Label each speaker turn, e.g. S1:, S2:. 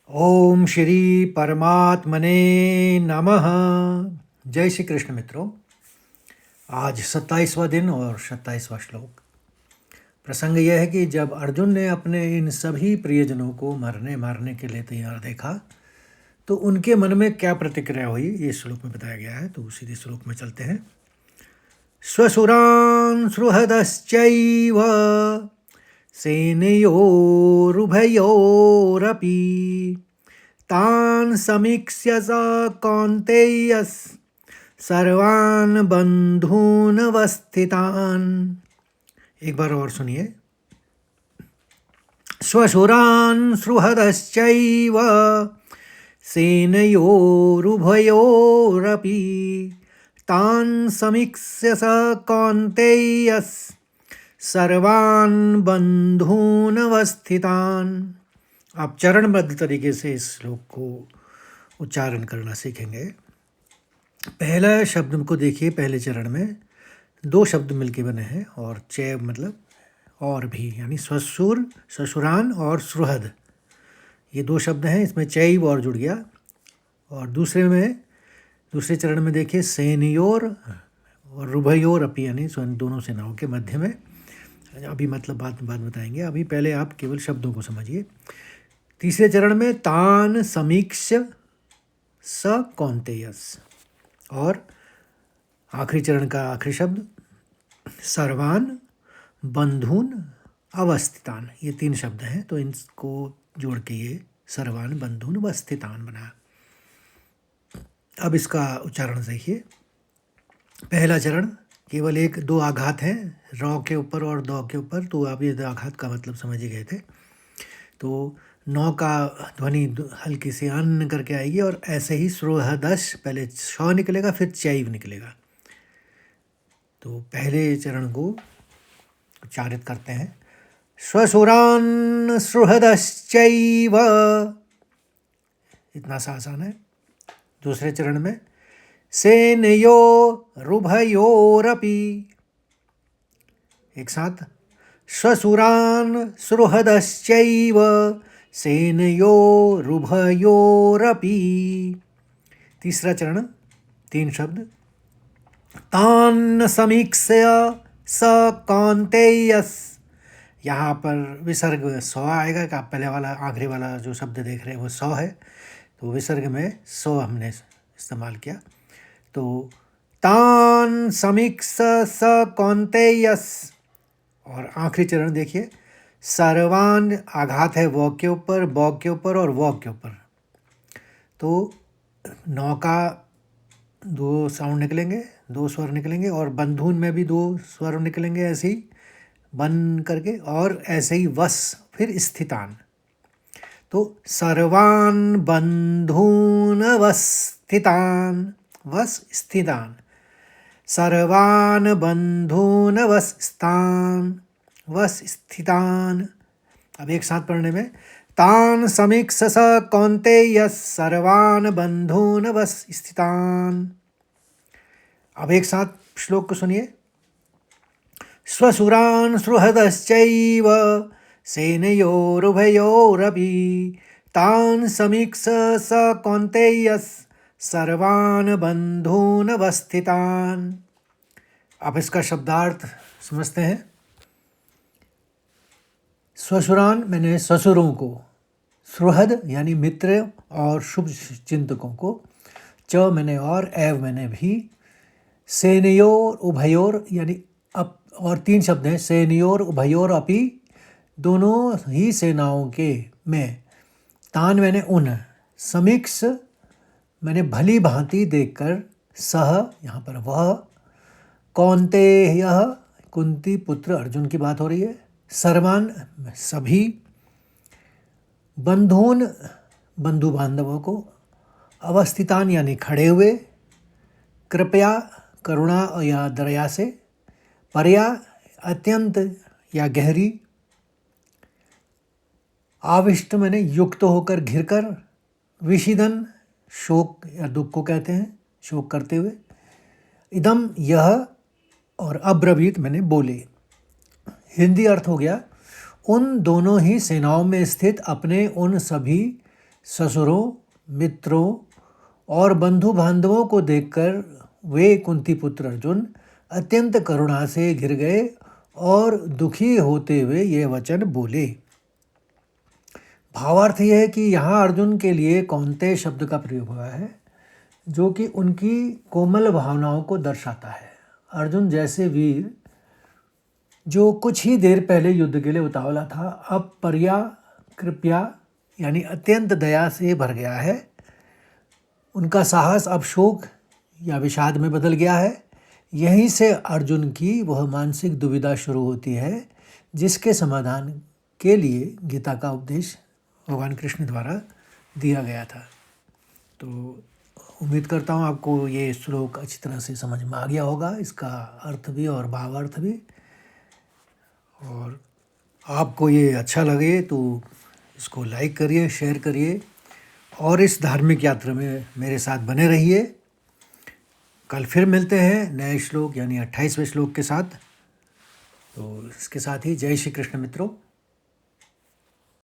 S1: ओम श्री परमात्मने नमः। जय श्री कृष्ण मित्रों। आज 27वां दिन और 27वां श्लोक। प्रसंग यह है कि जब अर्जुन ने अपने इन सभी प्रियजनों को मारने के लिए तैयार देखा तो उनके मन में क्या प्रतिक्रिया हुई, ये श्लोक में बताया गया है। तो सीधे श्लोक में चलते हैं। स्वसुरान् सुहृदश्चैव सेनयोरुभयोरपि तान् समीक्ष्य स कौन्तेयः सर्वान् बन्धूनवस्थितान्। एक बार और सुनिए। स्वशुरान् सुहृदश्चैव सेनयोरुभयोरपि तान् समीक्ष्य स कौन्तेयः सर्वान् बन्धूनवस्थितान्। आप चरणबद्ध तरीके से इस श्लोक को उच्चारण करना सीखेंगे। पहला शब्द को देखिए। पहले चरण में दो शब्द मिलके बने हैं और चैव मतलब और भी, यानी ससुर, ससुरान और सुहृद, ये दो शब्द हैं। इसमें चैव और जुड़ गया। और दूसरे चरण में देखिए सेनियोर और रुभयोर अपी, यानी दोनों सेनाओं के मध्य में। अभी मतलब बात बताएंगे। अभी पहले आप केवल शब्दों को समझिए। तीसरे चरण में तान समीक्ष्य स कौन्तेयस, और आखिरी चरण का आखिरी शब्द सर्वान बंधून अवस्थितान। ये तीन शब्द हैं, तो इनको जोड़ के ये सर्वान बंधून अवस्थितान बना। अब इसका उच्चारण देखिए। पहला चरण केवल दो आघात हैं, रौ के ऊपर और दौ के ऊपर। तो आप ये दो आघात का मतलब समझ ही गए थे। तो नौ का ध्वनि हल्की सी अन करके आएगी, और ऐसे ही सुहृदश, पहले श निकलेगा फिर चैव निकलेगा। तो पहले चरण को उच्चारित करते हैं। स्वसुरान् सुहृदश्चैव, इतना सा आसान है। दूसरे चरण में सेनयोरुभयोरपि, एक साथ स्वसुरान् सुहृदश्चैव सेनयोरुभयोरपि। तीसरा चरण तीन शब्द तान् समीक्ष्य स कौन्तेयः। यहाँ पर विसर्ग सौ आएगा कि आप पहले वाला आखिरी वाला जो शब्द देख रहे हैं वो सौ है, तो विसर्ग में सौ हमने इस्तेमाल किया। तो तान् समीक्ष्य स कौन्तेयः, और आखिरी चरण देखिए सर्वान, आघात है वो के ऊपर, बौ के ऊपर और वो के ऊपर। तो नौ का दो साउंड निकलेंगे, दो स्वर निकलेंगे, और बंधून में भी दो स्वर निकलेंगे ऐसे ही बन करके, और ऐसे ही वस फिर स्थितान। तो सर्वान बंधून अवस्थितान, वस स्थितान, सर्वान बंधून अवस्थितान, वस स्थितान। अब एक साथ पढ़ने में तान समीक्ष्य स कौन्तेयः सर्वान बंधून अवस्थितान। अब एक साथ श्लोक को सुनिए। स्वसुरान् सुहृदश्चैव सेनयोरुभयोरपि तान् समीक्ष्य स कौन्तेयः सर्वान् बंधून अवस्थितान्। अब इसका शब्दार्थ समझते हैं। स्वसुरान मैंने ससुरों को, सुहृद यानी मित्र और शुभ चिंतकों को, च मैंने और, एव मैंने भी, सेनयोर उभयोर यानी अप, और तीन शब्द हैं सेनयोर उभयोर अपि, दोनों ही सेनाओं के में, तान मैंने उन, समीक्ष मैंने भली भांति देखकर, सह यहाँ पर वह, कौन्तेयः कुंती पुत्र अर्जुन की बात हो रही है, सर्वान सभी, बंधून बंधु बांधवों को, अवस्थितान यानी खड़े हुए, कृपया करुणा या दया से, परया अत्यंत या गहरी, आविष्ट मैंने युक्त होकर घिरकर, विषिदन शोक या दुख को कहते हैं, शोक करते हुए, इदम यह, और अब्रवीत मैंने बोले। हिंदी अर्थ हो गया उन दोनों ही सेनाओं में स्थित अपने उन सभी ससुरों, मित्रों और बंधु बांधवों को देखकर वे कुंती पुत्र अर्जुन अत्यंत करुणा से घिर गए और दुखी होते हुए ये वचन बोले। भावार्थ यह है कि यहाँ अर्जुन के लिए कौन्तेय शब्द का प्रयोग हुआ है, जो कि उनकी कोमल भावनाओं को दर्शाता है। अर्जुन जैसे वीर जो कुछ ही देर पहले युद्ध के लिए उतावला था, अब पर्या कृपया यानी अत्यंत दया से भर गया है। उनका साहस अब शोक या विषाद में बदल गया है। यहीं से अर्जुन की वह मानसिक दुविधा शुरू होती है, जिसके समाधान के लिए गीता का उपदेश भगवान कृष्ण द्वारा दिया गया था। तो उम्मीद करता हूँ आपको ये श्लोक अच्छी तरह से समझ में आ गया होगा, इसका अर्थ भी और भावार्थ भी। और आपको ये अच्छा लगे तो इसको लाइक करिए, शेयर करिए और इस धार्मिक यात्रा में मेरे साथ बने रहिए। कल फिर मिलते हैं नए श्लोक यानी 28वें श्लोक के साथ। तो इसके साथ ही जय श्री कृष्ण मित्रों।